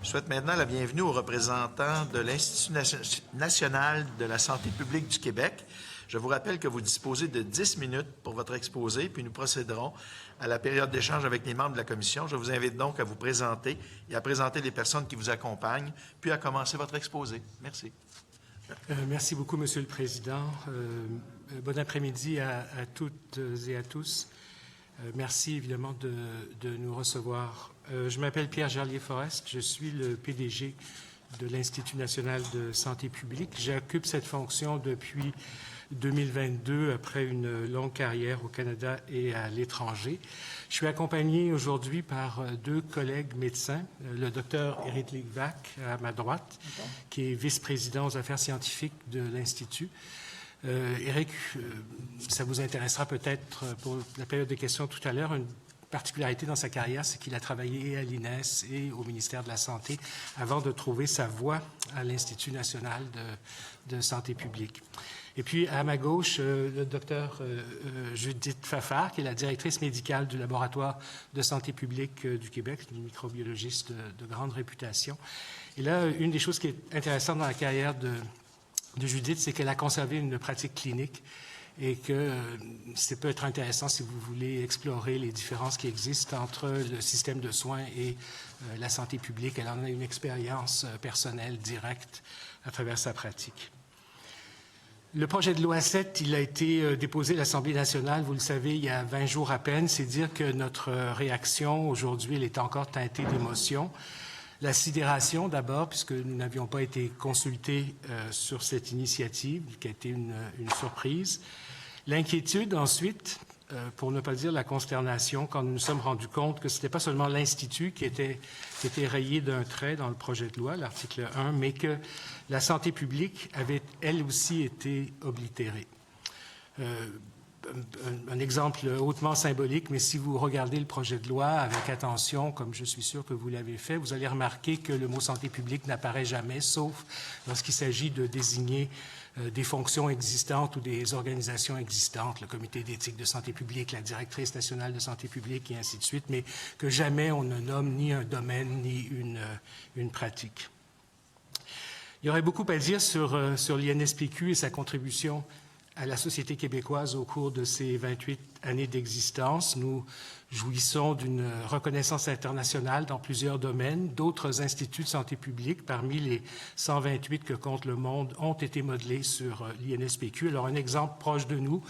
Je souhaite maintenant la bienvenue aux représentants de l'Institut national de la santé publique du Québec. Je vous rappelle que vous disposez de 10 minutes pour votre exposé, puis nous procéderons à la période d'échange avec les membres de la commission. Je vous invite donc à vous présenter et à présenter les personnes qui vous accompagnent, puis à commencer votre exposé. Merci. Merci beaucoup, Monsieur le Président. Bon après-midi à toutes et à tous. Merci évidemment de nous recevoir. Je m'appelle Pierre Gerlier-Forest, je suis le PDG de l'Institut national de santé publique. J'occupe cette fonction depuis 2022 après une longue carrière au Canada et à l'étranger. Je suis accompagné aujourd'hui par deux collègues médecins, le docteur Éric Ligvac à ma droite, qui est vice-président aux affaires scientifiques de l'Institut. Éric, ça vous intéressera peut-être pour la période de questions tout à l'heure. Une particularité dans sa carrière, c'est qu'il a travaillé à l'INES et au ministère de la Santé avant de trouver sa voie à l'Institut national de santé publique. Et puis, à ma gauche, le docteur Judith Fafard, qui est la directrice médicale du laboratoire de santé publique du Québec, une microbiologiste de grande réputation. Et là, une des choses qui est intéressante dans la carrière de Judith, c'est qu'elle a conservé une pratique clinique et que ça peut être intéressant si vous voulez explorer les différences qui existent entre le système de soins et la santé publique. Elle en a une expérience personnelle directe à travers sa pratique. Le projet de loi 7, il a été déposé à l'Assemblée nationale, vous le savez, il y a 20 jours à peine. C'est dire que notre réaction aujourd'hui, elle est encore teintée d'émotion. La sidération d'abord, puisque nous n'avions pas été consultés sur cette initiative, qui a été une surprise. L'inquiétude ensuite, pour ne pas dire la consternation, quand nous nous sommes rendus compte que ce n'était pas seulement l'Institut qui était rayé d'un trait dans le projet de loi, l'article 1, mais que la santé publique avait elle aussi été oblitérée. Un exemple hautement symbolique, mais si vous regardez le projet de loi avec attention, comme je suis sûr que vous l'avez fait, vous allez remarquer que le mot santé publique n'apparaît jamais, sauf lorsqu'il s'agit de désigner des fonctions existantes ou des organisations existantes, le comité d'éthique de santé publique, la directrice nationale de santé publique et ainsi de suite, mais que jamais on ne nomme ni un domaine ni une pratique. Il y aurait beaucoup à dire sur l'INSPQ et sa contribution à la société québécoise au cours de ces 28 années d'existence. Nous jouissons d'une reconnaissance internationale dans plusieurs domaines. D'autres instituts de santé publique, parmi les 128 que compte le monde, ont été modelés sur l'INSPQ. Alors, un exemple proche de nous,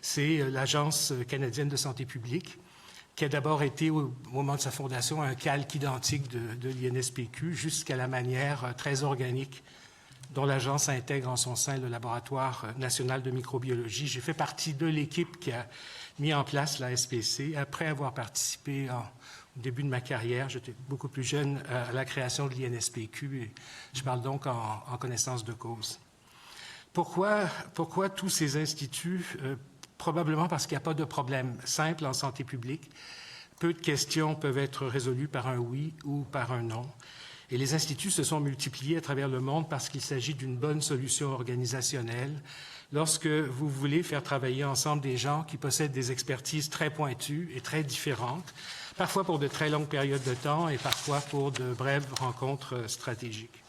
c'est l'Agence canadienne de santé publique, qui a d'abord été, au moment de sa fondation, un calque identique de l'INSPQ, jusqu'à la manière très organique dont l'agence intègre en son sein le laboratoire national de microbiologie. J'ai fait partie de l'équipe qui a mis en place la SPC après avoir participé au début de ma carrière. J'étais beaucoup plus jeune à la création de l'INSPQ et je parle donc en connaissance de cause. Pourquoi tous ces instituts? Probablement parce qu'il n'y a pas de problème simple en santé publique. Peu de questions peuvent être résolues par un oui ou par un non. Et les instituts se sont multipliés à travers le monde parce qu'il s'agit d'une bonne solution organisationnelle. Lorsque vous voulez faire travailler ensemble des gens qui possèdent des expertises très pointues et très différentes, parfois pour de très longues périodes de temps et parfois pour de brèves rencontres stratégiques.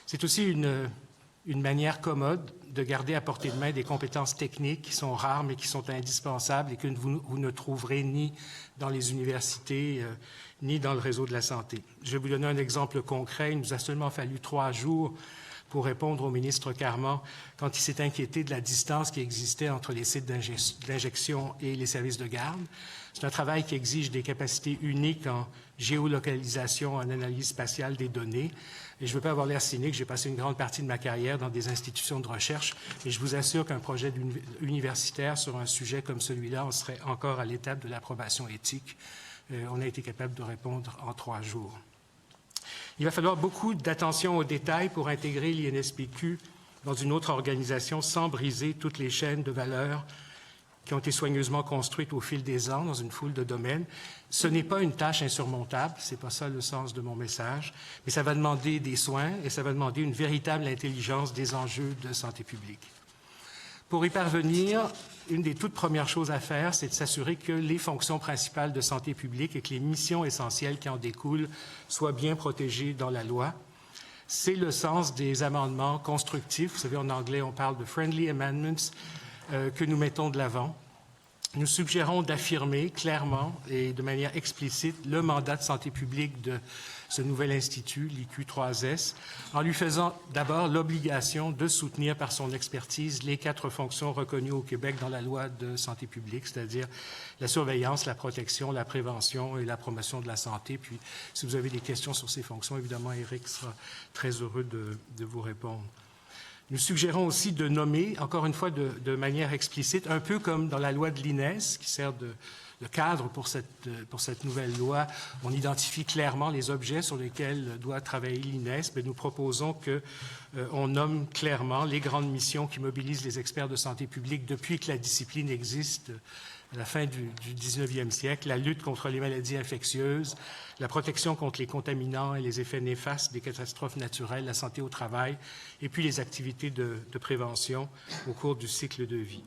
C'est aussi une manière commode de garder à portée de main des compétences techniques qui sont rares mais qui sont indispensables et que vous ne trouverez ni dans les universités ni dans le réseau de la santé. Je vais vous donner un exemple concret. Il nous a seulement fallu 3 jours pour répondre au ministre Carman quand il s'est inquiété de la distance qui existait entre les sites d'injection et les services de garde. C'est un travail qui exige des capacités uniques en géolocalisation, en analyse spatiale des données. Et je ne veux pas avoir l'air cynique, j'ai passé une grande partie de ma carrière dans des institutions de recherche, mais je vous assure qu'un projet universitaire sur un sujet comme celui-là, on serait encore à l'étape de l'approbation éthique. On a été capable de répondre en 3 jours. Il va falloir beaucoup d'attention aux détails pour intégrer l'INSPQ dans une autre organisation sans briser toutes les chaînes de valeur qui ont été soigneusement construites au fil des ans dans une foule de domaines. Ce n'est pas une tâche insurmontable, ce n'est pas ça le sens de mon message, mais ça va demander des soins et ça va demander une véritable intelligence des enjeux de santé publique. Pour y parvenir, une des toutes premières choses à faire, c'est de s'assurer que les fonctions principales de santé publique et que les missions essentielles qui en découlent soient bien protégées dans la loi. C'est le sens des amendements constructifs. Vous savez, en anglais, on parle de « friendly amendments » que nous mettons de l'avant. Nous suggérons d'affirmer clairement et de manière explicite le mandat de santé publique de ce nouvel institut, l'IQ3S, en lui faisant d'abord l'obligation de soutenir par son expertise les 4 fonctions reconnues au Québec dans la loi de santé publique, c'est-à-dire la surveillance, la protection, la prévention et la promotion de la santé. Puis, si vous avez des questions sur ces fonctions, évidemment, Éric sera très heureux de vous répondre. Nous suggérons aussi de nommer, encore une fois de manière explicite, un peu comme dans la loi de l'INES, qui sert de cadre pour cette nouvelle loi. On identifie clairement les objets sur lesquels doit travailler l'INES, mais nous proposons qu'on nomme clairement les grandes missions qui mobilisent les experts de santé publique depuis que la discipline existe à la fin du 19e siècle, la lutte contre les maladies infectieuses, la protection contre les contaminants et les effets néfastes des catastrophes naturelles, la santé au travail, et puis les activités de prévention au cours du cycle de vie.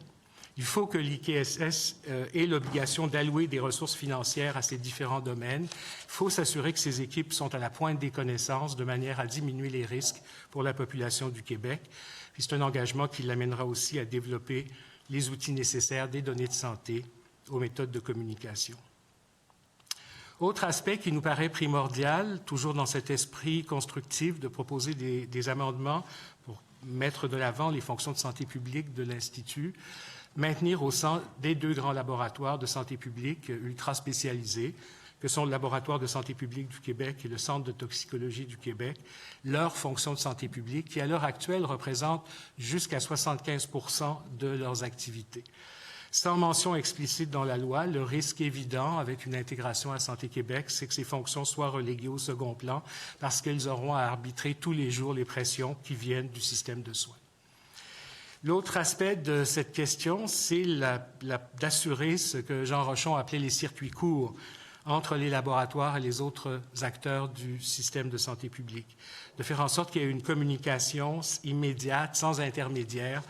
Il faut que l'IQSS ait l'obligation d'allouer des ressources financières à ces différents domaines. Il faut s'assurer que ces équipes sont à la pointe des connaissances de manière à diminuer les risques pour la population du Québec. Puis c'est un engagement qui l'amènera aussi à développer les outils nécessaires des données de santé aux méthodes de communication. Autre aspect qui nous paraît primordial, toujours dans cet esprit constructif de proposer des amendements pour mettre de l'avant les fonctions de santé publique de l'Institut, maintenir au sein des 2 grands laboratoires de santé publique ultra spécialisés, que sont le Laboratoire de santé publique du Québec et le Centre de toxicologie du Québec, leurs fonctions de santé publique, qui à l'heure actuelle représentent jusqu'à 75 % de leurs activités. Sans mention explicite dans la loi, le risque évident avec une intégration à Santé Québec, c'est que ces fonctions soient reléguées au second plan parce qu'elles auront à arbitrer tous les jours les pressions qui viennent du système de soins. L'autre aspect de cette question, c'est d'assurer ce que Jean Rochon appelait les circuits courts entre les laboratoires et les autres acteurs du système de santé publique, de faire en sorte qu'il y ait une communication immédiate, sans intermédiaire,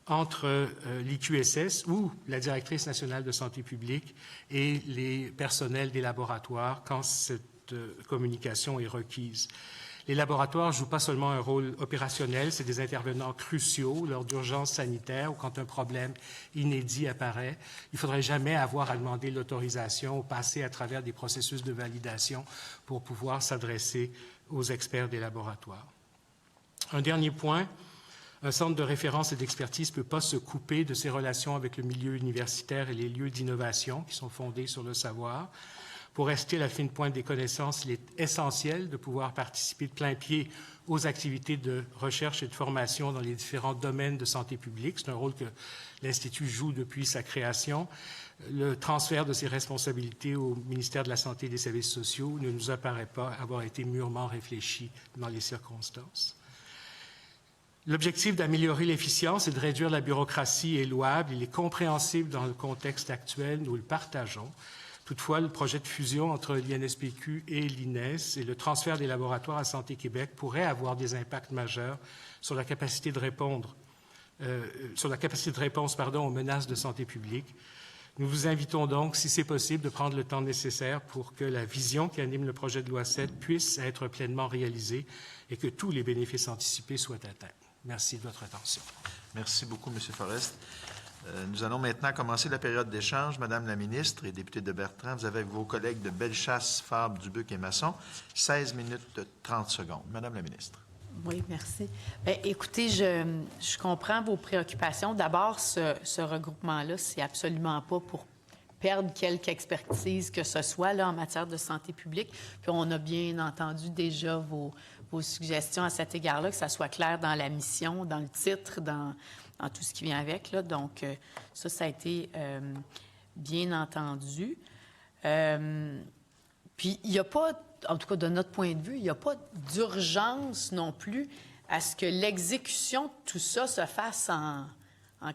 entre l'IQSS ou la directrice nationale de santé publique et les personnels des laboratoires quand cette communication est requise. Les laboratoires ne jouent pas seulement un rôle opérationnel, c'est des intervenants cruciaux lors d'urgences sanitaires ou quand un problème inédit apparaît. Il ne faudrait jamais avoir à demander l'autorisation ou passer à travers des processus de validation pour pouvoir s'adresser aux experts des laboratoires. Un dernier point, un centre de référence et d'expertise ne peut pas se couper de ses relations avec le milieu universitaire et les lieux d'innovation qui sont fondés sur le savoir. Pour rester la fine pointe des connaissances, il est essentiel de pouvoir participer de plein pied aux activités de recherche et de formation dans les différents domaines de santé publique. C'est un rôle que l'Institut joue depuis sa création. Le transfert de ses responsabilités au ministère de la Santé et des Services sociaux ne nous apparaît pas avoir été mûrement réfléchi dans les circonstances. L'objectif d'améliorer l'efficience et de réduire la bureaucratie est louable. Il est compréhensible dans le contexte actuel. Nous le partageons. Toutefois, le projet de fusion entre l'INSPQ et l'INES et le transfert des laboratoires à Santé Québec pourrait avoir des impacts majeurs sur la capacité de réponse aux menaces de santé publique. Nous vous invitons donc, si c'est possible, de prendre le temps nécessaire pour que la vision qui anime le projet de loi 7 puisse être pleinement réalisée et que tous les bénéfices anticipés soient atteints. Merci de votre attention. Merci beaucoup, M. Forest. Nous allons maintenant commencer la période d'échange. Madame la ministre et député de Bertrand, vous avez avec vos collègues de Bellechasse, Fabre, Dubuc et Masson 16 minutes 30 secondes. Madame la ministre. Oui, merci. Bien, écoutez, je comprends vos préoccupations. D'abord, ce regroupement-là, c'est absolument pas pour perdre quelque expertise que ce soit là, en matière de santé publique. Puis on a bien entendu déjà vos suggestions à cet égard-là, que ça soit clair dans la mission, dans le titre, dans tout ce qui vient avec. Là. Donc, ça a été bien entendu. Puis, il n'y a pas, en tout cas de notre point de vue, il n'y a pas d'urgence non plus à ce que l'exécution de tout ça se fasse en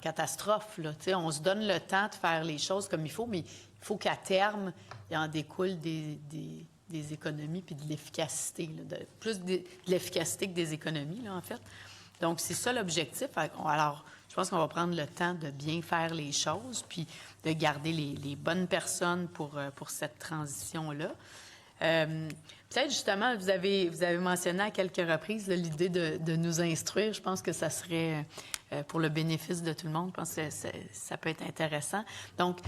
catastrophe. Là. On se donne le temps de faire les choses comme il faut, mais il faut qu'à terme, il en découle des économies puis de l'efficacité. Plus de l'efficacité que des économies, là, en fait. Donc, c'est ça l'objectif. Alors, je pense qu'on va prendre le temps de bien faire les choses, puis de garder les bonnes personnes pour cette transition-là. Peut-être, justement, vous avez mentionné à quelques reprises l'idée de nous instruire. Je pense que ça serait pour le bénéfice de tout le monde. Je pense que ça peut être intéressant. Donc,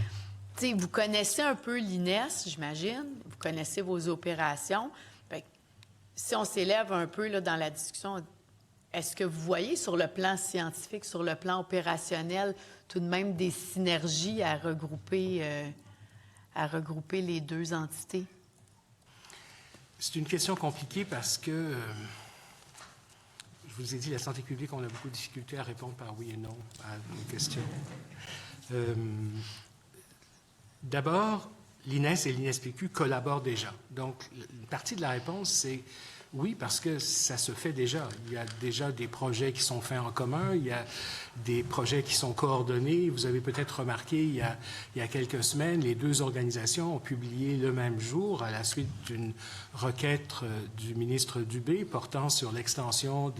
tu sais, vous connaissez un peu l'INES, j'imagine. Vous connaissez vos opérations. Fait que, si on s'élève un peu là, dans la discussion, est-ce que vous voyez sur le plan scientifique, sur le plan opérationnel, tout de même des synergies à regrouper les deux entités? C'est une question compliquée parce que, je vous ai dit, la santé publique, on a beaucoup de difficultés à répondre par oui et non à nos questions. D'abord, l'INES et l'INSPQ collaborent déjà. Donc, une partie de la réponse, c'est oui, parce que ça se fait déjà. Il y a déjà des projets qui sont faits en commun, il y a des projets qui sont coordonnés. Vous avez peut-être remarqué, il y a quelques semaines, les deux organisations ont publié le même jour, à la suite d'une requête du ministre Dubé portant sur l'extension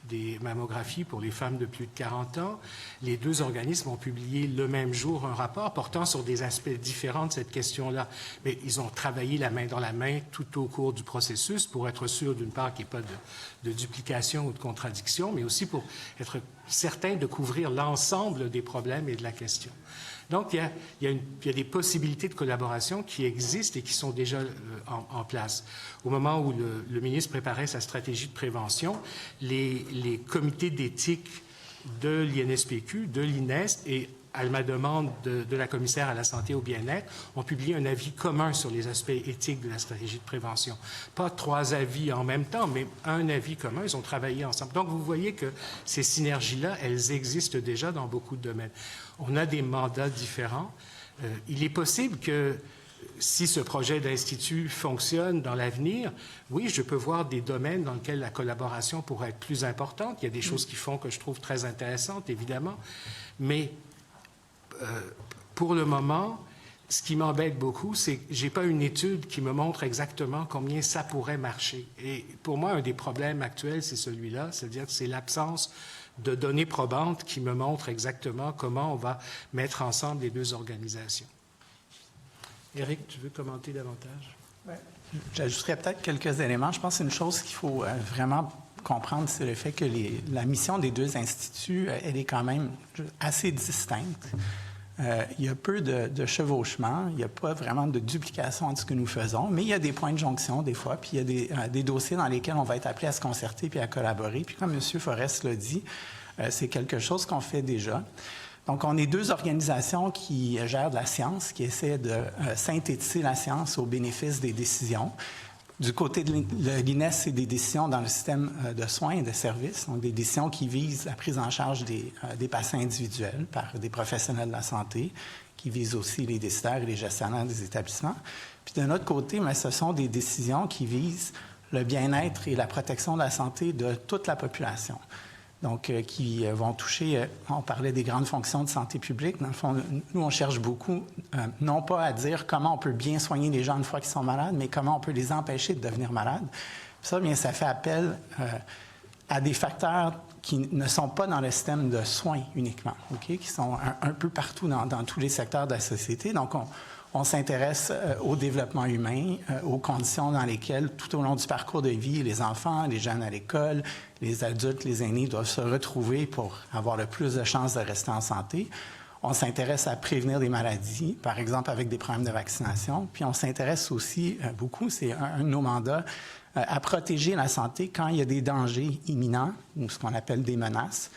des mammographies pour les femmes de plus de 40 ans. Les deux organismes ont publié le même jour un rapport portant sur des aspects différents de cette question-là. Mais ils ont travaillé la main dans la main tout au cours du processus pour être sûr, d'une part, qu'il n'y ait pas de duplication ou de contradiction, mais aussi pour être certain de couvrir l'ensemble des problèmes et de la question. Donc, il y a des possibilités de collaboration qui existent et qui sont déjà en place. Au moment où le ministre préparait sa stratégie de prévention, les comités d'éthique de l'INSPQ, de l'INES et à ma demande de la commissaire à la santé et au bien-être, ont publié un avis commun sur les aspects éthiques de la stratégie de prévention. Pas 3 avis en même temps, mais un avis commun. Ils ont travaillé ensemble. Donc, vous voyez que ces synergies-là, elles existent déjà dans beaucoup de domaines. On a des mandats différents. Il est possible que, si ce projet d'institut fonctionne dans l'avenir, oui, je peux voir des domaines dans lesquels la collaboration pourrait être plus importante. Il y a des choses qui font que je trouve très intéressantes, évidemment, mais pour le moment, ce qui m'embête beaucoup, c'est que je n'ai pas une étude qui me montre exactement combien ça pourrait marcher. Et pour moi, un des problèmes actuels, c'est celui-là, c'est-à-dire que c'est l'absence de données probantes qui me montrent exactement comment on va mettre ensemble les deux organisations. Éric, tu veux commenter davantage? Oui. J'ajouterais peut-être quelques éléments. Je pense qu'une chose qu'il faut vraiment comprendre, c'est le fait que la mission des deux instituts, elle est quand même assez distincte. Il y a peu de chevauchement, il n'y a pas vraiment de duplication entre ce que nous faisons, mais il y a des points de jonction des fois, puis il y a des dossiers dans lesquels on va être appelé à se concerter puis à collaborer. Puis comme M. Forest l'a dit, c'est quelque chose qu'on fait déjà. Donc, on est deux organisations qui gèrent de la science, qui essaient de synthétiser la science au bénéfice des décisions. Du côté de l'INES, c'est des décisions dans le système de soins et de services, donc des décisions qui visent la prise en charge des patients individuels par des professionnels de la santé, qui visent aussi les décideurs et les gestionnaires des établissements. Puis de notre côté, mais ce sont des décisions qui visent le bien-être et la protection de la santé de toute la population. Donc, qui vont toucher, on parlait des grandes fonctions de santé publique. Dans le fond, nous, on cherche beaucoup, non pas à dire comment on peut bien soigner les gens une fois qu'ils sont malades, mais comment on peut les empêcher de devenir malades. Puis ça, bien, ça fait appel à des facteurs qui ne sont pas dans le système de soins uniquement, okay? Qui sont un peu partout dans tous les secteurs de la société. Donc, on s'intéresse au développement humain, aux conditions dans lesquelles, tout au long du parcours de vie, les enfants, les jeunes à l'école, les adultes, les aînés doivent se retrouver pour avoir le plus de chances de rester en santé. On s'intéresse à prévenir des maladies, par exemple avec des programmes de vaccination. Puis on s'intéresse aussi beaucoup, c'est un de nos mandats, à protéger la santé quand il y a des dangers imminents, ou ce qu'on appelle des menaces,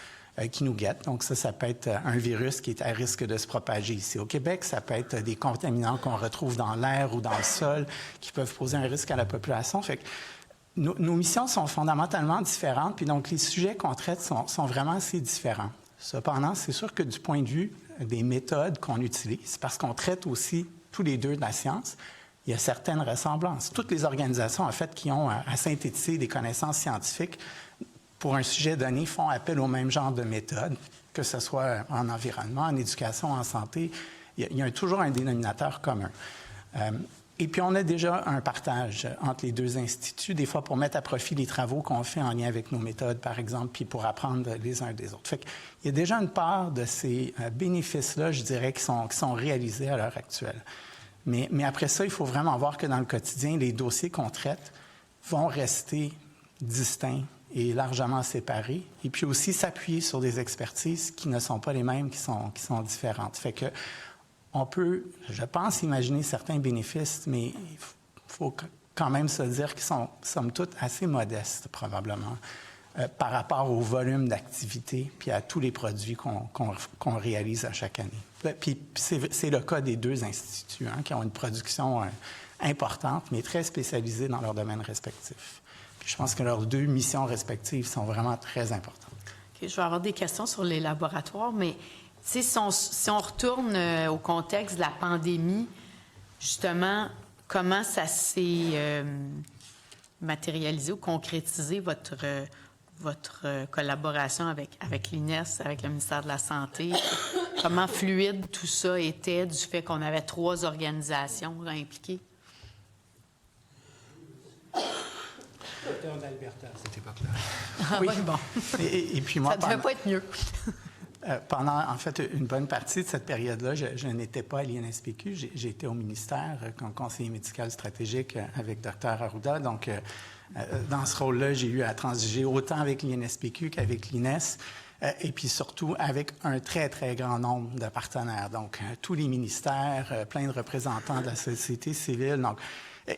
qui nous guettent. Donc ça peut être un virus qui est à risque de se propager ici au Québec. Ça peut être des contaminants qu'on retrouve dans l'air ou dans le sol qui peuvent poser un risque à la population. Fait que nos missions sont fondamentalement différentes, puis donc les sujets qu'on traite sont vraiment assez différents. Cependant, c'est sûr que du point de vue des méthodes qu'on utilise, parce qu'on traite aussi tous les deux de la science, il y a certaines ressemblances. Toutes les organisations, en fait, qui ont à synthétiser des connaissances scientifiques pour un sujet donné font appel au même genre de méthode, que ce soit en environnement, en éducation, en santé. Il y a toujours un dénominateur commun. Et puis, on a déjà un partage entre les deux instituts, des fois pour mettre à profit les travaux qu'on fait en lien avec nos méthodes, par exemple, puis pour apprendre les uns des autres. Fait qu'il y a déjà une part de ces bénéfices-là, je dirais, qui sont réalisés à l'heure actuelle. Mais après ça, il faut vraiment voir que dans le quotidien, les dossiers qu'on traite vont rester distincts et largement séparés, et puis aussi s'appuyer sur des expertises qui ne sont pas les mêmes, qui sont différentes. Fait que on peut, je pense, imaginer certains bénéfices, mais il faut quand même se dire qu'ils sont, somme toute, assez modestes, probablement, par rapport au volume d'activité puis à tous les produits qu'on réalise à chaque année. Puis c'est le cas des deux instituts, qui ont une production importante, mais très spécialisée dans leurs domaines respectifs. Puis je pense que leurs deux missions respectives sont vraiment très importantes. Okay, je vais avoir des questions sur les laboratoires, mais si on retourne au contexte de la pandémie, justement, comment ça s'est matérialisé ou concrétisé votre collaboration avec l'INES, avec le ministère de la Santé? Comment fluide tout ça était du fait qu'on avait 3 organisations impliquées? Docteur d'Alberta, c'était pas clair. Ah oui, bon. Et puis moi, ça ne devait pas être mieux. Pendant, en fait, une bonne partie de cette période-là, je n'étais pas à l'INSPQ. J'ai été au ministère comme conseiller médical stratégique avec Dr Arruda. Donc, dans ce rôle-là, j'ai eu à transiger autant avec l'INSPQ qu'avec l'INES, et puis surtout avec un très, très grand nombre de partenaires. Donc, tous les ministères, plein de représentants de la société civile. Donc,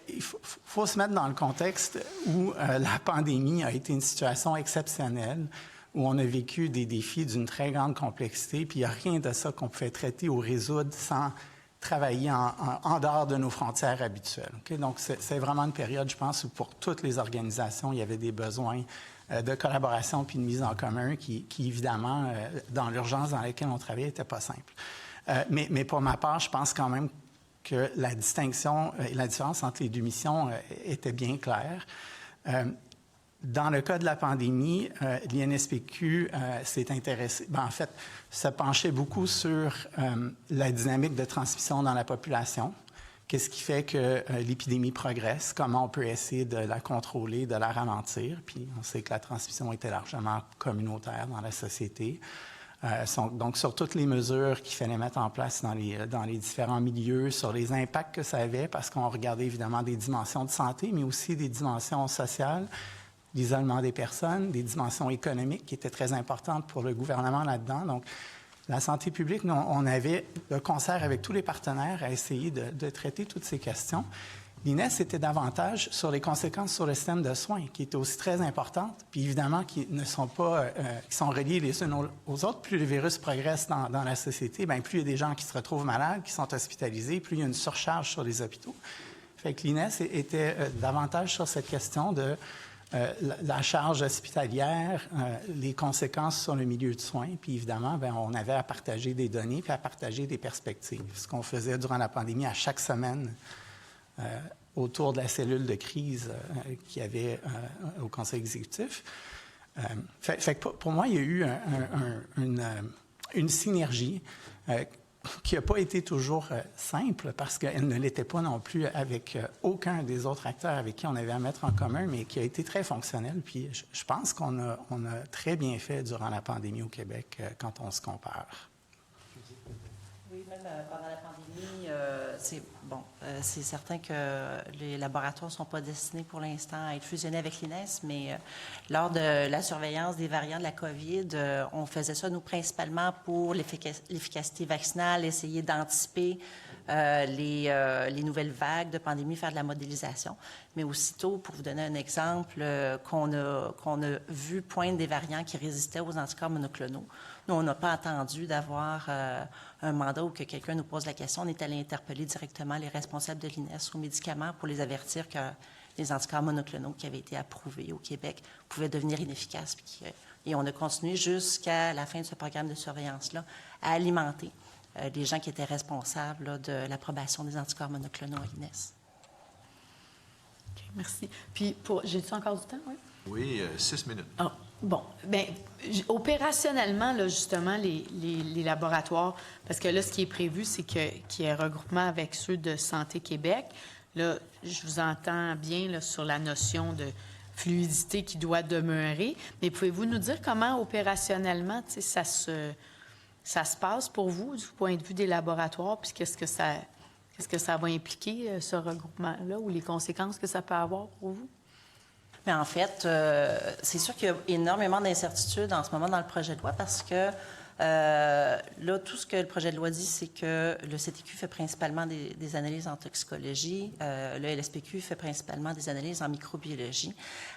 il faut se mettre dans le contexte où la pandémie a été une situation exceptionnelle, où on a vécu des défis d'une très grande complexité, puis il n'y a rien de ça qu'on pouvait traiter ou résoudre sans travailler en dehors de nos frontières habituelles. Okay? Donc, c'est vraiment une période, je pense, où pour toutes les organisations, il y avait des besoins de collaboration puis de mise en commun qui évidemment, dans l'urgence dans laquelle on travaillait, n'était pas simple. Mais pour ma part, je pense quand même que la distinction et la différence entre les deux missions était bien claire. Dans le cas de la pandémie, l'INSPQ s'est intéressé, en fait, se penchait beaucoup sur la dynamique de transmission dans la population. Qu'est-ce qui fait que l'épidémie progresse? Comment on peut essayer de la contrôler, de la ralentir? Puis on sait que la transmission était largement communautaire dans la société. Donc, sur toutes les mesures qu'il fallait mettre en place dans les différents milieux, sur les impacts que ça avait, parce qu'on regardait évidemment des dimensions de santé, mais aussi des dimensions sociales, l'isolement des personnes, des dimensions économiques qui étaient très importantes pour le gouvernement là-dedans. Donc, la santé publique, nous, on avait le concert avec tous les partenaires à essayer de traiter toutes ces questions. L'INES était davantage sur les conséquences sur le système de soins, qui étaient aussi très importantes, puis évidemment qui ne sont pas, qui sont reliées les unes aux autres. Plus le virus progresse dans la société, bien, plus il y a des gens qui se retrouvent malades, qui sont hospitalisés, plus il y a une surcharge sur les hôpitaux. Fait que l'INES était davantage sur cette question de la charge hospitalière, les conséquences sur le milieu de soins, puis évidemment, bien, on avait à partager des données puis à partager des perspectives. Ce qu'on faisait durant la pandémie à chaque semaine autour de la cellule de crise qu'il y avait au Conseil exécutif. Fait que pour moi, il y a eu une synergie qui n'a pas été toujours simple parce qu'elle ne l'était pas non plus avec aucun des autres acteurs avec qui on avait à mettre en commun, mais qui a été très fonctionnelle. Puis je pense qu'on a très bien fait durant la pandémie au Québec quand on se compare. Oui, même pendant la pandémie, c'est certain que les laboratoires ne sont pas destinés pour l'instant à être fusionnés avec l'INES, mais lors de la surveillance des variants de la COVID, on faisait ça, nous, principalement pour l'efficacité vaccinale, essayer d'anticiper les nouvelles vagues de pandémie, faire de la modélisation. Mais aussitôt, pour vous donner un exemple, qu'on a vu poindre des variants qui résistaient aux anticorps monoclonaux. Nous, on n'a pas attendu d'avoir un mandat ou que quelqu'un nous pose la question. On est allé interpeller directement les responsables de l'INES aux médicaments pour les avertir que les anticorps monoclonaux qui avaient été approuvés au Québec pouvaient devenir inefficaces. Et on a continué jusqu'à la fin de ce programme de surveillance-là à alimenter les gens qui étaient responsables là, de l'approbation des anticorps monoclonaux à l'INES. OK, merci. Puis, j'ai-tu encore du temps, oui? Oui, 6 minutes. Ah, bon. Bien, opérationnellement, là, justement, les laboratoires, parce que là, ce qui est prévu, c'est qu'il y ait un regroupement avec ceux de Santé Québec. là, je vous entends bien là, sur la notion de fluidité qui doit demeurer, mais pouvez-vous nous dire comment opérationnellement ça se passe pour vous du point de vue des laboratoires, puis qu'est-ce que ça va impliquer, ce regroupement-là, ou les conséquences que ça peut avoir pour vous? Mais en fait, c'est sûr qu'il y a énormément d'incertitudes en ce moment dans le projet de loi parce que là, tout ce que le projet de loi dit, c'est que le CTQ fait principalement des analyses en toxicologie, le LSPQ fait principalement des analyses en microbiologie,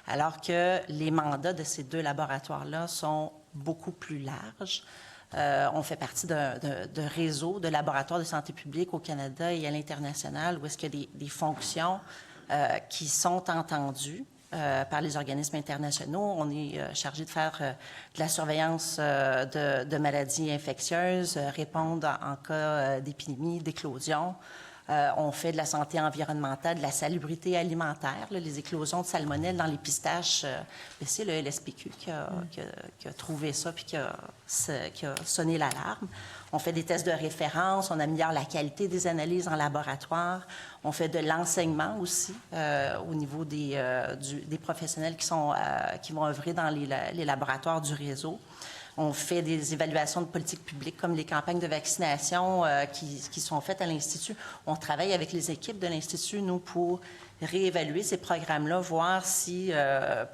alors que les mandats de ces deux laboratoires-là sont beaucoup plus larges. On fait partie de réseaux de laboratoires de santé publique au Canada et à l'international où est-ce qu'il y a des fonctions qui sont entendues par les organismes internationaux. On est chargé de faire de la surveillance de maladies infectieuses, répondre en cas d'épidémie, d'éclosion. On fait de la santé environnementale, de la salubrité alimentaire, là, les éclosions de salmonelle dans les pistaches. C'est le LSPQ qui a trouvé ça puis qui a sonné l'alarme. On fait des tests de référence, on améliore la qualité des analyses en laboratoire. On fait de l'enseignement aussi au niveau des professionnels qui vont œuvrer dans les laboratoires du réseau. On fait des évaluations de politique publique comme les campagnes de vaccination qui sont faites à l'Institut. On travaille avec les équipes de l'Institut, nous, pour réévaluer ces programmes-là, voir si,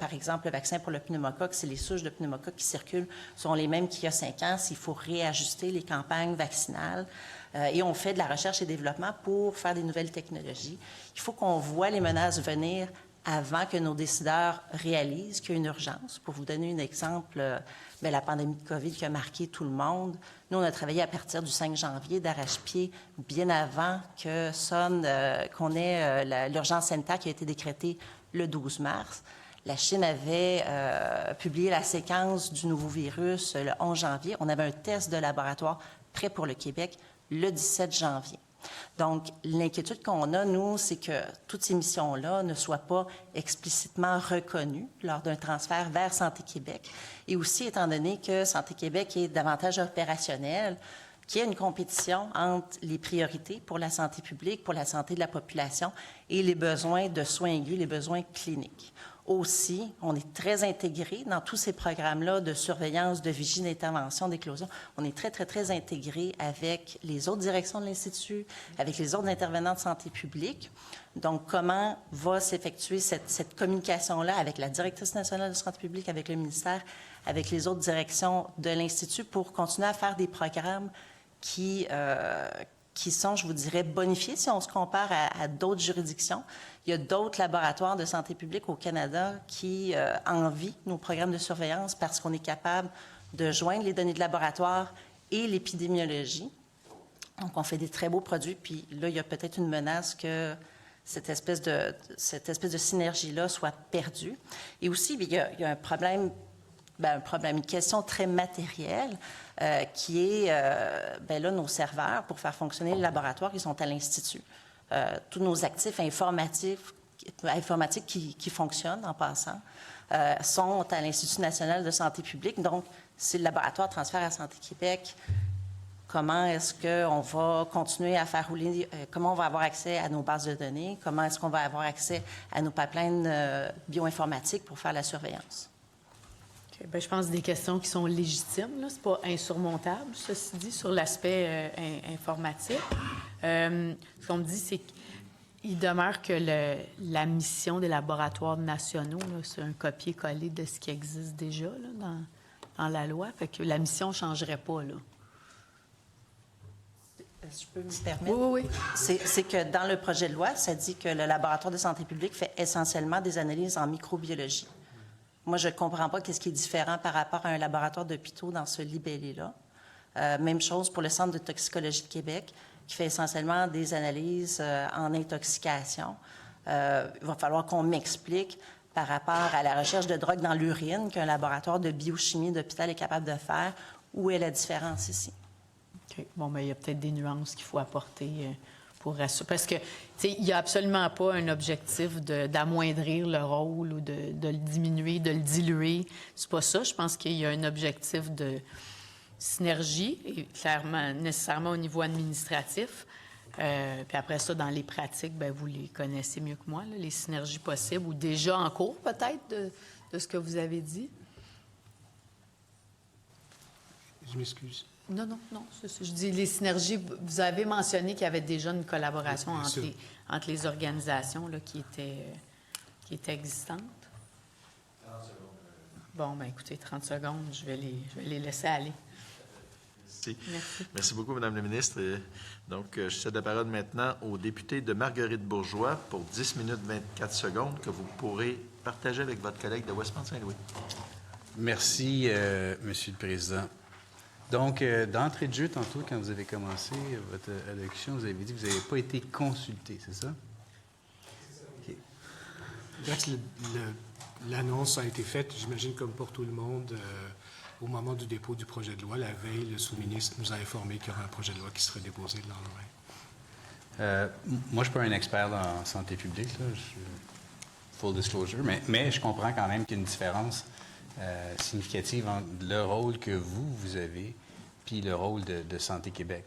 par exemple, le vaccin pour le pneumocoque, si les souches de pneumocoque qui circulent sont les mêmes qu'il y a 5 ans, s'il faut réajuster les campagnes vaccinales. Et on fait de la recherche et développement pour faire des nouvelles technologies. Il faut qu'on voit les menaces venir avant que nos décideurs réalisent qu'il y a une urgence. Pour vous donner un exemple, la pandémie de COVID qui a marqué tout le monde. Nous, on a travaillé à partir du 5 janvier d'arrache-pied, bien avant que qu'on ait l'urgence sanitaire qui a été décrétée le 12 mars. La Chine avait publié la séquence du nouveau virus le 11 janvier. On avait un test de laboratoire prêt pour le Québec le 17 janvier. Donc, l'inquiétude qu'on a, nous, c'est que toutes ces missions-là ne soient pas explicitement reconnues lors d'un transfert vers Santé Québec. Et aussi, étant donné que Santé Québec est davantage opérationnel, qu'il y ait une compétition entre les priorités pour la santé publique, pour la santé de la population et les besoins de soins aigus, les besoins cliniques. Aussi, on est très intégré dans tous ces programmes-là de surveillance, de vigie, d'intervention, d'éclosion. On est très, très, très intégré avec les autres directions de l'Institut, avec les autres intervenants de santé publique. Donc, comment va s'effectuer cette communication-là avec la directrice nationale de santé publique, avec le ministère, avec les autres directions de l'Institut pour continuer à faire des programmes qui sont, je vous dirais, bonifiés si on se compare à d'autres juridictions. Il y a d'autres laboratoires de santé publique au Canada qui envient nos programmes de surveillance parce qu'on est capable de joindre les données de laboratoire et l'épidémiologie. Donc, on fait des très beaux produits, puis là, il y a peut-être une menace que cette espèce de synergie-là soit perdue. Et aussi, il y a un problème, une question très matérielle qui est, là, nos serveurs, pour faire fonctionner le laboratoire, ils sont à l'Institut. Tous nos actifs informatiques qui fonctionnent en passant sont à l'Institut national de santé publique. Donc, si le laboratoire transfère à Santé Québec, comment est-ce qu'on va continuer à faire rouler, comment on va avoir accès à nos bases de données, comment est-ce qu'on va avoir accès à nos pipelines bioinformatiques pour faire la surveillance? Bien, je pense que c'est des questions qui sont légitimes. Ce n'est pas insurmontable, ceci dit, sur l'aspect informatique. Ce qu'on me dit, c'est qu'il demeure que la mission des laboratoires nationaux, là, c'est un copier-coller de ce qui existe déjà là, dans la loi. Fait que la mission ne changerait pas. Là. Je peux me permettre? Oui. C'est que dans le projet de loi, ça dit que le laboratoire de santé publique fait essentiellement des analyses en microbiologie. Moi, je ne comprends pas qu'est-ce qui est différent par rapport à un laboratoire d'hôpitaux dans ce libellé-là. Même chose pour le Centre de toxicologie de Québec, qui fait essentiellement des analyses en intoxication. Il va falloir qu'on m'explique par rapport à la recherche de drogue dans l'urine qu'un laboratoire de biochimie d'hôpital est capable de faire. Où est la différence ici? OK. Bon, bien, il y a peut-être des nuances qu'il faut apporter pour assurer. Parce que, tu sais, il n'y a absolument pas un objectif d'amoindrir le rôle ou de le diminuer, de le diluer. C'est pas ça. Je pense qu'il y a un objectif de synergie, et clairement, nécessairement au niveau administratif. Puis après ça, dans les pratiques, bien, vous les connaissez mieux que moi, là, les synergies possibles ou déjà en cours peut-être de ce que vous avez dit. Je m'excuse. Non, je dis les synergies. Vous avez mentionné qu'il y avait déjà une collaboration Bien sûr. entre les organisations là, qui était existante. Bon, bien écoutez, 30 secondes, je vais les laisser aller. Merci. Merci beaucoup, Mme la ministre. Donc, je cède la parole maintenant au député de Marguerite-Bourgeois pour 10 minutes 24 secondes que vous pourrez partager avec votre collègue de Westmount-Saint-Louis. Merci, Monsieur le Président. Donc, d'entrée de jeu, tantôt, quand vous avez commencé votre allocution, vous avez dit que vous n'avez pas été consulté, c'est ça? OK. L'annonce a été faite, j'imagine, comme pour tout le monde, au moment du dépôt du projet de loi. La veille, le sous-ministre nous a informé qu'il y aurait un projet de loi qui serait déposé le lendemain. Moi, je ne suis pas un expert en santé publique, là, full disclosure, mais je comprends quand même qu'il y a une différence significative entre le rôle que vous avez puis le rôle de Santé Québec.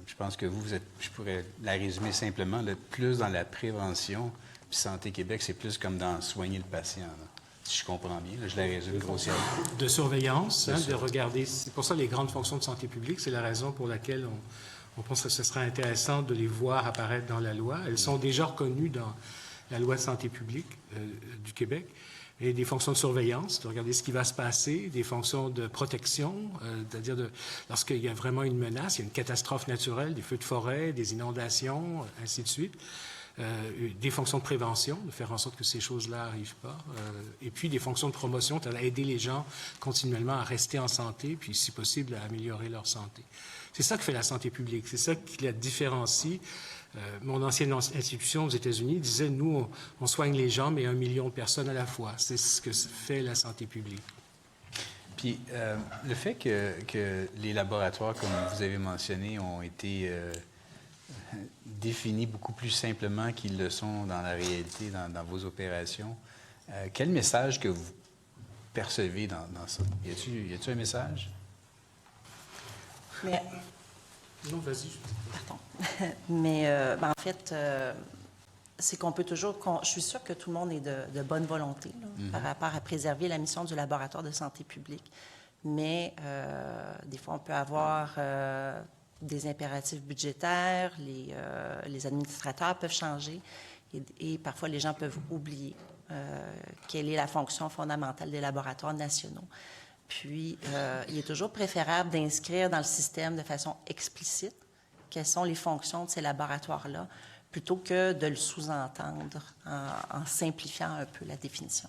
Je pense que vous êtes, je pourrais la résumer simplement, plus dans la prévention, puis Santé Québec, c'est plus comme dans soigner le patient, là, si je comprends bien. Là, je la résume grossièrement. De surveillance, de regarder. C'est pour ça les grandes fonctions de santé publique, c'est la raison pour laquelle on pense que ce serait intéressant de les voir apparaître dans la loi. Elles sont déjà reconnues dans la loi de santé publique du Québec. Et des fonctions de surveillance, de regarder ce qui va se passer, des fonctions de protection, c'est-à-dire lorsqu'il y a vraiment une menace, il y a une catastrophe naturelle, des feux de forêt, des inondations, ainsi de suite. Des fonctions de prévention, de faire en sorte que ces choses-là n'arrivent pas. Et puis des fonctions de promotion, c'est-à-dire aider les gens continuellement à rester en santé, puis si possible à améliorer leur santé. C'est ça que fait la santé publique, c'est ça qui la différencie. Mon ancienne institution aux États-Unis disait, nous, on soigne les gens, mais 1 million de personnes à la fois. C'est ce que fait la santé publique. Puis, le fait que les laboratoires, comme vous avez mentionné, ont été définis beaucoup plus simplement qu'ils le sont dans la réalité, dans vos opérations, quel message que vous percevez dans ça? Y a-t-il un message? Mais, Non, vas-y. pardon. Mais en fait, c'est qu'on peut toujours... je suis sûre que tout le monde est de bonne volonté là, par rapport à préserver la mission du laboratoire de santé publique. Mais des fois, on peut avoir des impératifs budgétaires, les administrateurs peuvent changer et parfois les gens peuvent oublier quelle est la fonction fondamentale des laboratoires nationaux. Puis, il est toujours préférable d'inscrire dans le système de façon explicite quelles sont les fonctions de ces laboratoires-là, plutôt que de le sous-entendre en simplifiant un peu la définition.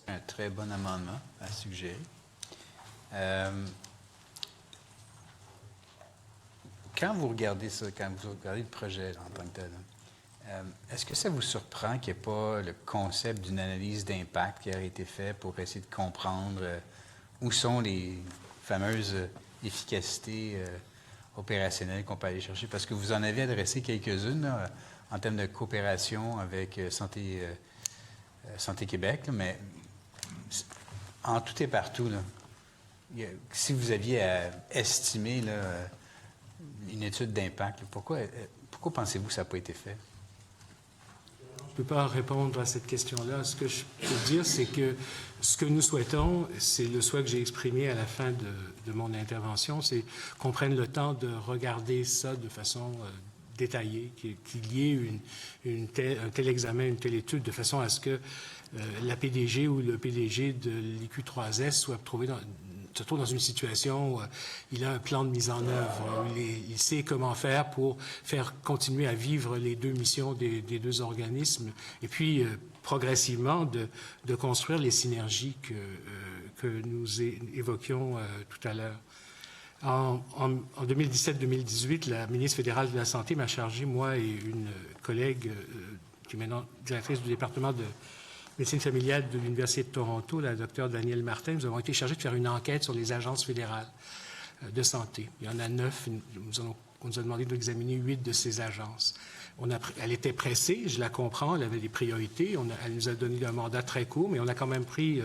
Un très bon amendement à suggérer. Quand vous regardez ça, quand vous regardez le projet là, en tant que tel, est-ce que ça vous surprend qu'il n'y ait pas le concept d'une analyse d'impact qui aurait été fait pour essayer de comprendre où sont les fameuses efficacités opérationnelles qu'on peut aller chercher? Parce que vous en avez adressé quelques-unes là, en termes de coopération avec Santé Québec, là, mais en tout et partout, là, si vous aviez à estimer là, une étude d'impact, là, pourquoi pensez-vous que ça n'a pas été fait? Je ne peux pas répondre à cette question-là. Ce que je peux dire, c'est que ce que nous souhaitons, c'est le souhait que j'ai exprimé à la fin de mon intervention, c'est qu'on prenne le temps de regarder ça de façon détaillée, qu'il y ait un tel examen, une telle étude, de façon à ce que la PDG ou le PDG de l'IQ3S se trouve dans une situation où il a un plan de mise en œuvre, où il sait comment faire pour faire continuer à vivre les deux missions des deux organismes, et puis progressivement de construire les synergies que nous évoquions tout à l'heure. En 2017-2018, la ministre fédérale de la Santé m'a chargé, moi et une collègue qui est maintenant directrice du département de médecine familiale de l'Université de Toronto, la docteure Danielle Martin, nous avons été chargés de faire une enquête sur les agences fédérales de santé. Il y en a 9. On nous a demandé d'examiner 8 de ces agences. Elle était pressée, je la comprends, elle avait des priorités. Elle nous a donné un mandat très court, mais on a quand même pris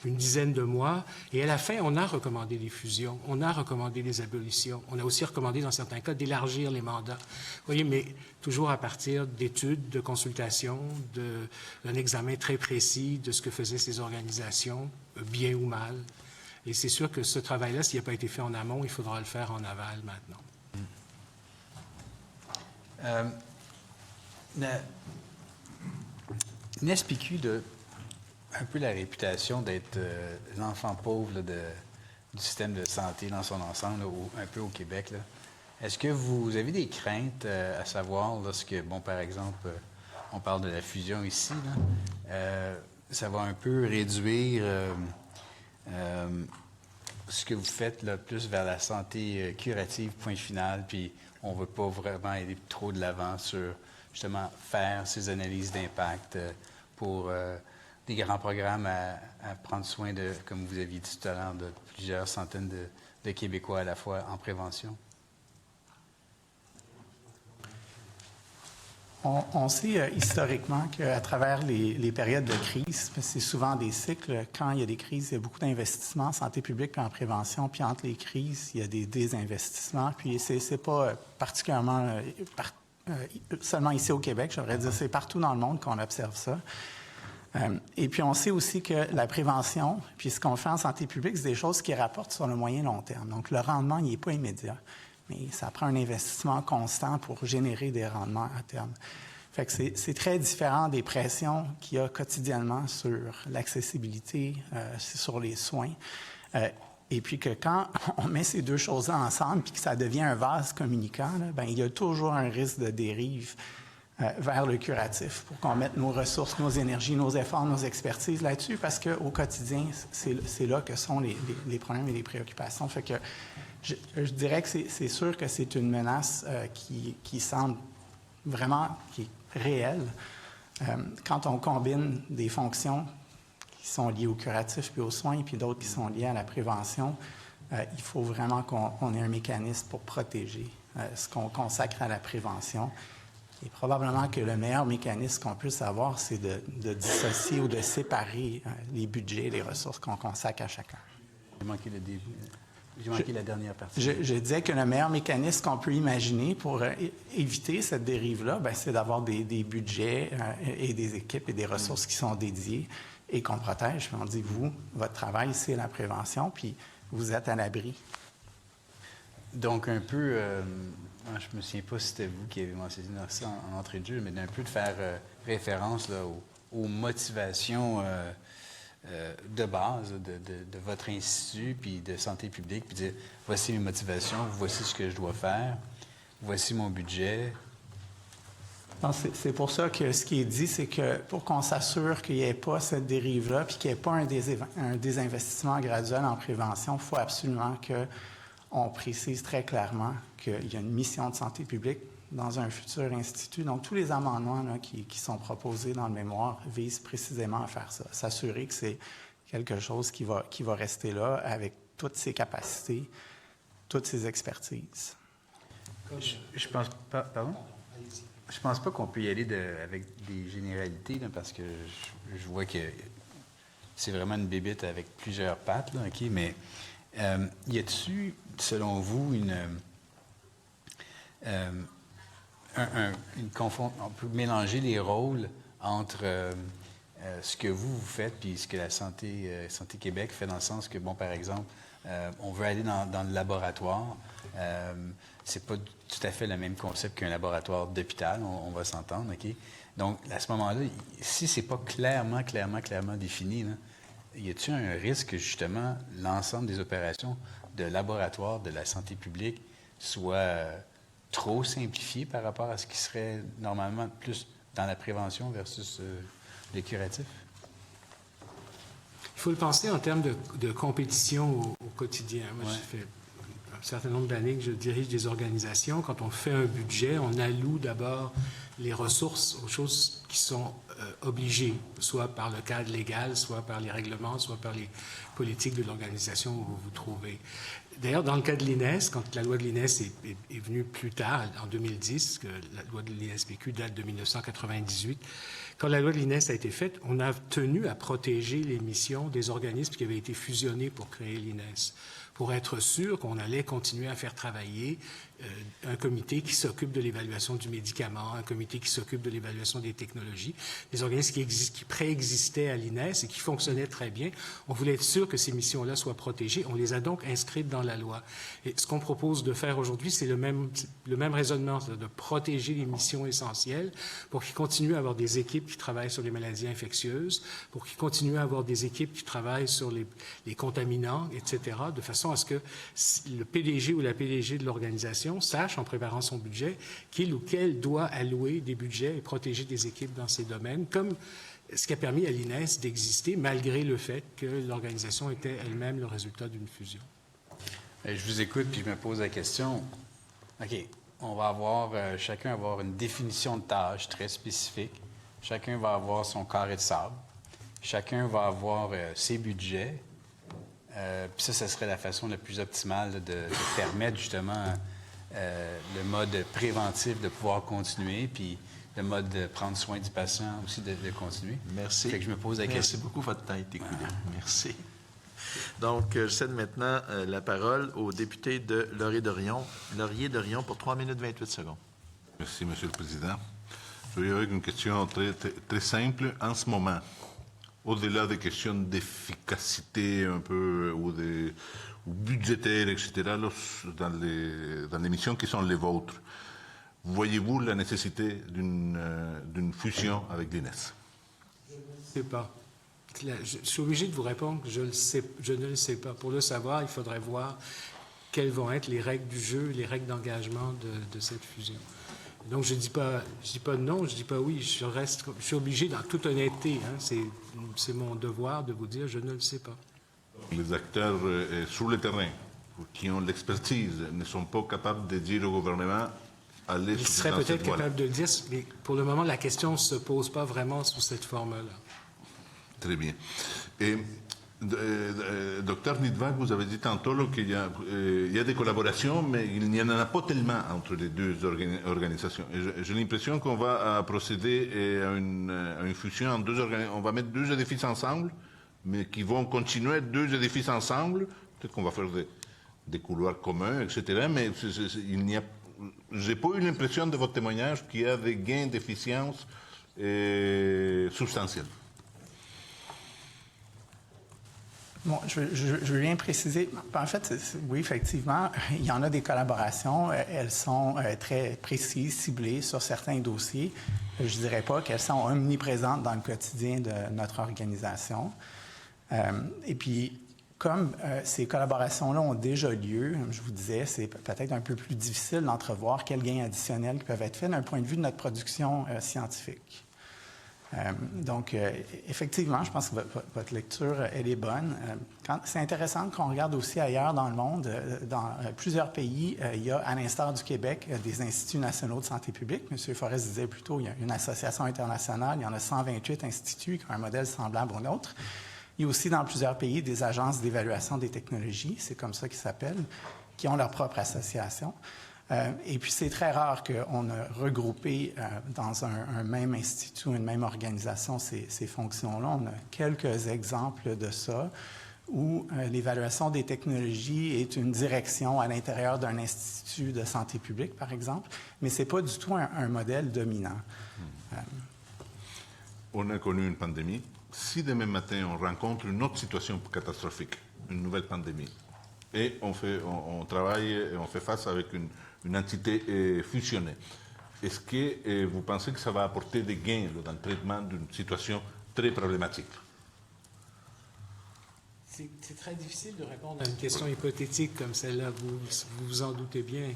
une dizaine de mois. Et à la fin, on a recommandé des fusions, on a recommandé des abolitions. On a aussi recommandé, dans certains cas, d'élargir les mandats. Vous voyez, mais toujours à partir d'études, de consultations, d'un examen très précis de ce que faisaient ces organisations, bien ou mal. Et c'est sûr que ce travail-là, s'il n'a pas été fait en amont, il faudra le faire en aval maintenant. Une SPQ a un peu la réputation d'être l'enfant pauvre là, du système de santé dans son ensemble, là, un peu au Québec. Là. Est-ce que vous avez des craintes à savoir lorsque, bon, par exemple, on parle de la fusion ici, là, ça va un peu réduire ce que vous faites là, plus vers la santé curative, point final, puis on ne veut pas vraiment aller trop de l'avant sur, justement, faire ces analyses d'impact pour des grands programmes à prendre soin de, comme vous aviez dit tout à l'heure, de plusieurs centaines de Québécois à la fois en prévention? On sait historiquement qu'à travers les périodes de crise, c'est souvent des cycles, quand il y a des crises, il y a beaucoup d'investissements en santé publique et en prévention, puis entre les crises, il y a des désinvestissements, puis c'est pas particulièrement seulement ici au Québec, j'aurais dire, c'est partout dans le monde qu'on observe ça. Et puis on sait aussi que la prévention, puis ce qu'on fait en santé publique, c'est des choses qui rapportent sur le moyen long terme. Donc le rendement, il n'est pas immédiat. Mais ça prend un investissement constant pour générer des rendements à terme. Fait que c'est très différent des pressions qu'il y a quotidiennement sur l'accessibilité, sur les soins. Et puis que quand on met ces deux choses-là ensemble puis que ça devient un vase communicant, là, bien, il y a toujours un risque de dérive vers le curatif pour qu'on mette nos ressources, nos énergies, nos efforts, nos expertises là-dessus parce qu'au quotidien, c'est là que sont les problèmes et les préoccupations. Fait que je dirais que c'est sûr que c'est une menace qui semble vraiment qui est réelle quand on combine des fonctions qui sont liées au curatif puis aux soins, puis d'autres qui sont liées à la prévention. Il faut vraiment qu'on ait un mécanisme pour protéger ce qu'on consacre à la prévention. Et probablement que le meilleur mécanisme qu'on puisse avoir, c'est de dissocier ou de séparer les budgets et les ressources qu'on consacre à chacun. J'ai manqué le début. J'ai manqué la dernière partie. Je disais que le meilleur mécanisme qu'on peut imaginer pour éviter cette dérive-là, c'est d'avoir des budgets et des équipes et des ressources qui sont dédiées et qu'on protège. Puis on dit, vous, votre travail, c'est la prévention, puis vous êtes à l'abri. Donc, un peu, je ne me souviens pas si c'était vous qui avez mentionné ça en entrée de jeu, mais d'un peu de faire référence là, aux motivations de base de votre institut, puis de santé publique, puis dire, voici mes motivations, voici ce que je dois faire, voici mon budget. C'est pour ça que ce qui est dit, c'est que pour qu'on s'assure qu'il n'y ait pas cette dérive-là, puis qu'il n'y ait pas un désinvestissement graduel en prévention, il faut absolument qu'on précise très clairement qu'il y a une mission de santé publique dans un futur institut. Donc, tous les amendements là, qui sont proposés dans le mémoire visent précisément à faire ça, s'assurer que c'est quelque chose qui va rester là avec toutes ses capacités, toutes ses expertises. Je pense pas... Pardon? Je pense pas qu'on peut y aller avec des généralités, là, parce que je vois que c'est vraiment une bébite avec plusieurs pattes, là, OK? Mais y a-t-il, selon vous, on peut mélanger les rôles entre ce que vous faites puis ce que la Santé Québec fait, dans le sens que, bon, par exemple, on veut aller dans le laboratoire. C'est pas tout à fait le même concept qu'un laboratoire d'hôpital, on va s'entendre, OK? Donc, à ce moment-là, si c'est pas clairement défini, là, y a-t-il un risque que, justement, l'ensemble des opérations de laboratoire de la santé publique soit trop simplifié par rapport à ce qui serait normalement plus dans la prévention versus le curatif? Il faut le penser en termes de compétition au quotidien. Moi, ça fait un certain nombre d'années que je dirige des organisations. Quand on fait un budget, on alloue d'abord les ressources aux choses qui sont obligé, soit par le cadre légal, soit par les règlements, soit par les politiques de l'organisation où vous vous trouvez. D'ailleurs, dans le cas de l'INES, quand la loi de l'INES est venue plus tard, en 2010, que la loi de l'INSPQ date de 1998, quand la loi de l'INES a été faite, on a tenu à protéger les missions des organismes qui avaient été fusionnés pour créer l'INES, pour être sûr qu'on allait continuer à faire travailler un comité qui s'occupe de l'évaluation du médicament, un comité qui s'occupe de l'évaluation des technologies, des organismes qui préexistaient à l'INES et qui fonctionnaient très bien. On voulait être sûr que ces missions-là soient protégées. On les a donc inscrites dans la loi. Et ce qu'on propose de faire aujourd'hui, c'est le même raisonnement, c'est de protéger les missions essentielles pour qu'ils continuent à avoir des équipes qui travaillent sur les maladies infectieuses, pour qu'ils continuent à avoir des équipes qui travaillent sur les contaminants, etc., de façon à ce que le PDG ou la PDG de l'organisation sache, en préparant son budget, qu'il ou qu'elle doit allouer des budgets et protéger des équipes dans ces domaines, comme ce qui a permis à l'INES d'exister malgré le fait que l'organisation était elle-même le résultat d'une fusion. Je vous écoute puis je me pose la question. OK, on va avoir, chacun va avoir une définition de tâche très spécifique. Chacun va avoir son carré de sable. Chacun va avoir ses budgets. Puis ça serait la façon la plus optimale de permettre justement le mode préventif de pouvoir continuer, puis le mode de prendre soin du patient aussi de continuer. Merci. Fait que je me pose la question. Merci beaucoup, votre temps est écoulé. Merci. Donc, je cède maintenant la parole au député de Laurier-Dorion pour 3 minutes 28 secondes. Merci, Monsieur le Président. Je vais avec une question très simple. En ce moment, au-delà des questions d'efficacité un peu ou budgétaires, etc., dans les missions qui sont les vôtres, voyez-vous la nécessité d'une fusion avec l'INES? Je ne sais pas. Je suis obligé de vous répondre que je ne le sais pas. Pour le savoir, il faudrait voir quelles vont être les règles du jeu, les règles d'engagement de cette fusion. Donc, je ne dis pas non, je ne dis pas oui. Je suis obligé, dans toute honnêteté, c'est mon devoir de vous dire, je ne le sais pas. Les acteurs sur le terrain qui ont l'expertise ne sont pas capables de dire au gouvernement allez Ils seraient peut-être capables de le dire, mais pour le moment, la question ne se pose pas vraiment sous cette forme-là. Très bien. Et, docteur Nidvac, vous avez dit tantôt qu'il y a des collaborations, mais il n'y en a pas tellement entre les deux organisations. Et j'ai l'impression qu'on va procéder à une fusion en deux organisations. On va mettre deux édifices ensemble, mais qui vont continuer deux édifices ensemble. Peut-être qu'on va faire des couloirs communs, etc. Mais j'ai pas eu l'impression de votre témoignage qu'il y a des gains d'efficience substantiels. Bon, je veux bien préciser. En fait, oui, effectivement, il y en a des collaborations. Elles sont très précises, ciblées sur certains dossiers. Je ne dirais pas qu'elles sont omniprésentes dans le quotidien de notre organisation. Et puis, comme ces collaborations-là ont déjà lieu, comme je vous disais, c'est peut-être un peu plus difficile d'entrevoir quels gains additionnels peuvent être faits d'un point de vue de notre production scientifique. Donc, effectivement, je pense que votre lecture, elle est bonne. C'est intéressant qu'on regarde aussi ailleurs dans le monde. Dans plusieurs pays, il y a, à l'instar du Québec, des instituts nationaux de santé publique. M. Forest disait plus tôt, il y a une association internationale. Il y en a 128 instituts qui ont un modèle semblable au nôtre. Il y a aussi dans plusieurs pays des agences d'évaluation des technologies, c'est comme ça qu'ils s'appellent, qui ont leur propre association. Et puis, c'est très rare qu'on a regroupé dans un même institut, une même organisation, ces fonctions-là. On a quelques exemples de ça, où l'évaluation des technologies est une direction à l'intérieur d'un institut de santé publique, par exemple, mais ce n'est pas du tout un modèle dominant. On a connu une pandémie. Si demain matin, on rencontre une autre situation catastrophique, une nouvelle pandémie, et on travaille et on fait face avec une entité fusionnée. Est-ce que vous pensez que ça va apporter des gains dans le traitement d'une situation très problématique? C'est très difficile de répondre à une question hypothétique comme celle-là. Vous vous en doutez bien.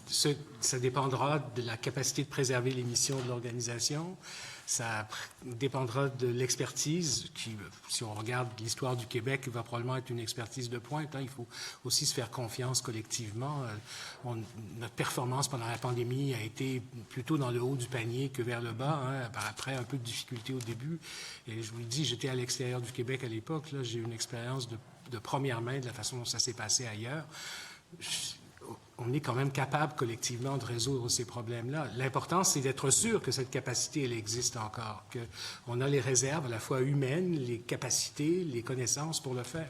Ça dépendra de la capacité de préserver les missions de l'organisation. Ça dépendra de l'expertise qui, si on regarde l'histoire du Québec, va probablement être une expertise de pointe. Il faut aussi se faire confiance collectivement. Notre performance pendant la pandémie a été plutôt dans le haut du panier que vers le bas, après un peu de difficulté au début. Et je vous le dis, j'étais à l'extérieur du Québec à l'époque. J'ai eu une expérience de première main de la façon dont ça s'est passé ailleurs. On est quand même capable collectivement de résoudre ces problèmes-là. L'important, c'est d'être sûr que cette capacité, elle existe encore, qu'on a les réserves à la fois humaines, les capacités, les connaissances pour le faire,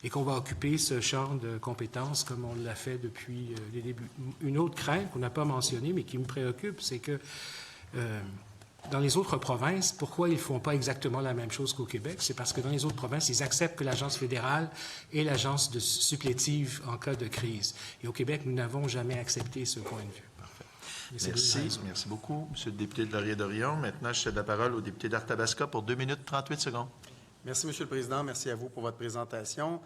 et qu'on va occuper ce champ de compétences comme on l'a fait depuis les débuts. Une autre crainte qu'on n'a pas mentionnée, mais qui me préoccupe, c'est que dans les autres provinces, pourquoi ils ne font pas exactement la même chose qu'au Québec? C'est parce que dans les autres provinces, ils acceptent que l'Agence fédérale est l'agence supplétive en cas de crise. Et au Québec, nous n'avons jamais accepté ce point de vue. Merci. Merci beaucoup, Monsieur le député de Laurier-Dorion. Maintenant, je cède la parole au député d'Arthabasca pour 2 minutes 38 secondes. Merci, Monsieur le Président. Merci à vous pour votre présentation.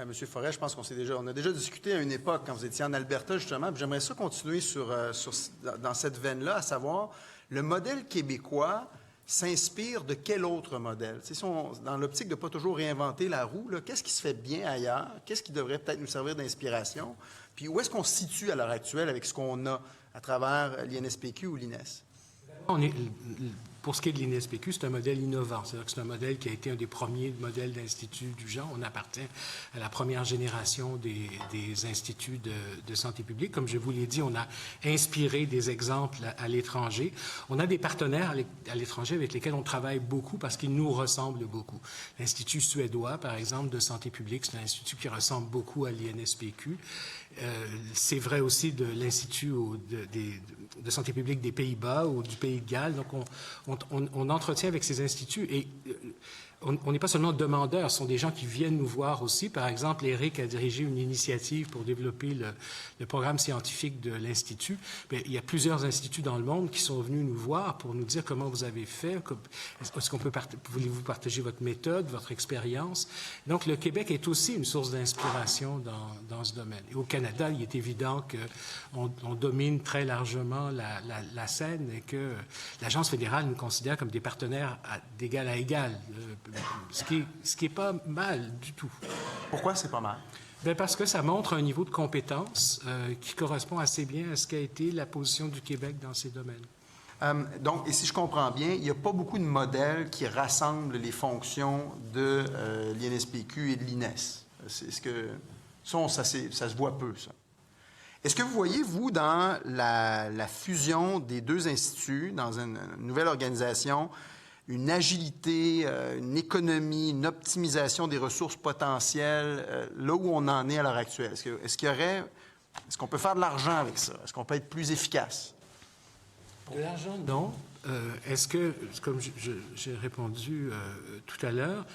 Monsieur Forest, je pense on a déjà discuté à une époque quand vous étiez en Alberta, justement, puis j'aimerais ça continuer dans cette veine-là, à savoir, le modèle québécois s'inspire de quel autre modèle? Dans l'optique de ne pas toujours réinventer la roue, qu'est-ce qui se fait bien ailleurs? Qu'est-ce qui devrait peut-être nous servir d'inspiration? Puis où est-ce qu'on se situe à l'heure actuelle avec ce qu'on a à travers l'INSPQ ou l'INES? Pour ce qui est de l'INSPQ, c'est un modèle innovant. C'est-à-dire que c'est un modèle qui a été un des premiers modèles d'instituts du genre. On appartient à la première génération des instituts de santé publique. Comme je vous l'ai dit, on a inspiré des exemples à l'étranger. On a des partenaires à l'étranger avec lesquels on travaille beaucoup parce qu'ils nous ressemblent beaucoup. L'Institut suédois, par exemple, de santé publique, c'est un institut qui ressemble beaucoup à l'INSPQ. C'est vrai aussi de l'Institut de santé publique des Pays-Bas ou du Pays de Galles. Donc, on entretient avec ces instituts et on n'est pas seulement demandeurs, ce sont des gens qui viennent nous voir aussi. Par exemple, Eric a dirigé une initiative pour développer le programme scientifique de l'Institut. Bien, il y a plusieurs instituts dans le monde qui sont venus nous voir pour nous dire comment vous avez fait, est-ce qu'on voulez-vous partager votre méthode, votre expérience. Donc, le Québec est aussi une source d'inspiration dans ce domaine. Et au Canada, il est évident qu'on domine très largement la scène et que l'Agence fédérale nous considère comme des partenaires d'égal à égal. Ce qui est pas mal du tout. Pourquoi c'est pas mal? Bien, parce que ça montre un niveau de compétence qui correspond assez bien à ce qu'a été la position du Québec dans ces domaines. Donc, et si je comprends bien, il n'y a pas beaucoup de modèles qui rassemblent les fonctions de l'INSPQ et de l'INES. Est-ce que ça se voit peu, ça? Est-ce que vous voyez, vous, dans la fusion des deux instituts, dans une nouvelle organisation, une agilité, une économie, une optimisation des ressources potentielles, là où on en est à l'heure actuelle? Est-ce qu'on peut faire de l'argent avec ça? Est-ce qu'on peut être plus efficace? De l'argent, non. Est-ce que, comme j'ai répondu tout à l'heure,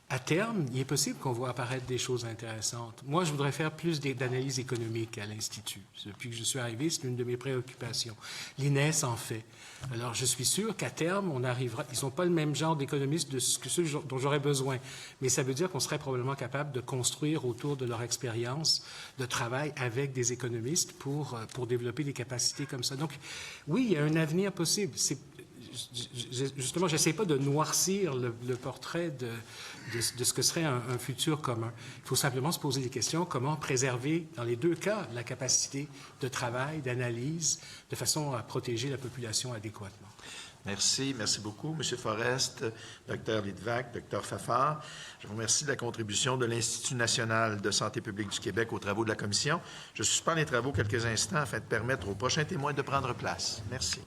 à terme, il est possible qu'on voit apparaître des choses intéressantes. Moi, je voudrais faire plus d'analyse économique à l'Institut. Depuis que je suis arrivé, c'est une de mes préoccupations. L'INES en fait. Alors, je suis sûr qu'à terme, on arrivera... Ils ne sont pas le même genre d'économistes que ceux dont j'aurais besoin. Mais ça veut dire qu'on serait probablement capable de construire autour de leur expérience de travail avec des économistes pour développer des capacités comme ça. Donc, oui, il y a un avenir possible. Justement, je n'essaie pas de noircir le portrait de ce que serait un futur commun. Il faut simplement se poser des questions, comment préserver, dans les deux cas, la capacité de travail, d'analyse, de façon à protéger la population adéquatement. Merci. Merci beaucoup, M. Forest, Dr. Lidvac, Dr. Fafard. Je vous remercie de la contribution de l'Institut national de santé publique du Québec aux travaux de la Commission. Je suspends les travaux quelques instants afin de permettre aux prochains témoins de prendre place. Merci.